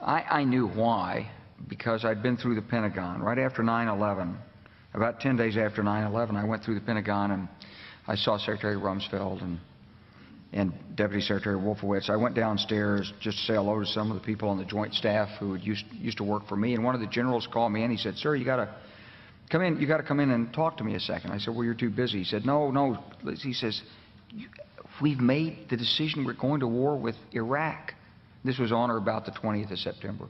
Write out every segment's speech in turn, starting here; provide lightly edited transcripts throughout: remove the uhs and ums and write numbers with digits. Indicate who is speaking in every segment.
Speaker 1: I knew why, because I'd been through the Pentagon. Right after 9/11, about 10 days after 9/11, I went through the Pentagon and I saw Secretary Rumsfeld and Deputy Secretary Wolfowitz. I went downstairs just to say hello to some of the people on the Joint Staff who had used to work for me, and one of the generals called me in. He said, "Sir, you got to come in. You got to come in and talk to me a second." I said, "Well, you're too busy." He said, "No." He says, "We've made the decision. We're going to war with Iraq." This was on or about the 20th of September.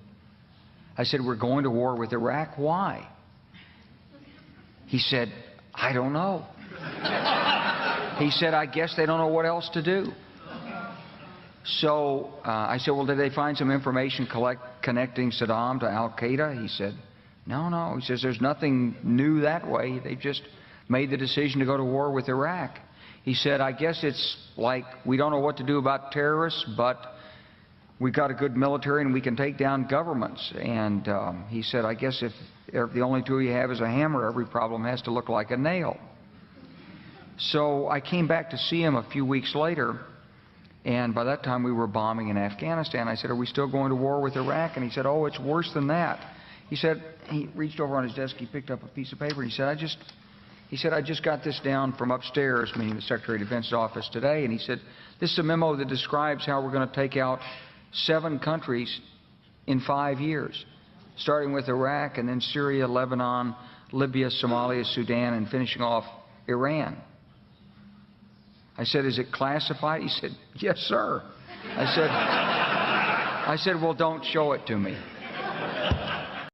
Speaker 1: I said, "We're going to war with Iraq. Why?" He said, "I don't know." He said, "I guess they don't know what else to do." So I said, "Well, did they find some information connecting Saddam to Al-Qaeda?" He said, No. He says, "There's nothing new that way. They just made the decision to go to war with Iraq." He said, "I guess it's like we don't know what to do about terrorists, but we've got a good military and we can take down governments." And he said, "I guess if the only tool you have is a hammer, every problem has to look like a nail." So I came back to see him a few weeks later, and by that time we were bombing in Afghanistan. I said, "Are we still going to war with Iraq?" And he said, "Oh, it's worse than that." He said, he reached over on his desk, he picked up a piece of paper, and he said, I just got this down from upstairs," meaning the Secretary of Defense's office today, and he said, "This is a memo that describes how we're going to take out 7 countries in 5 years, starting with Iraq and then Syria, Lebanon, Libya, Somalia, Sudan, and finishing off Iran." I said, "Is it classified?" He said, "Yes, sir." I said, "Well, don't show it to me."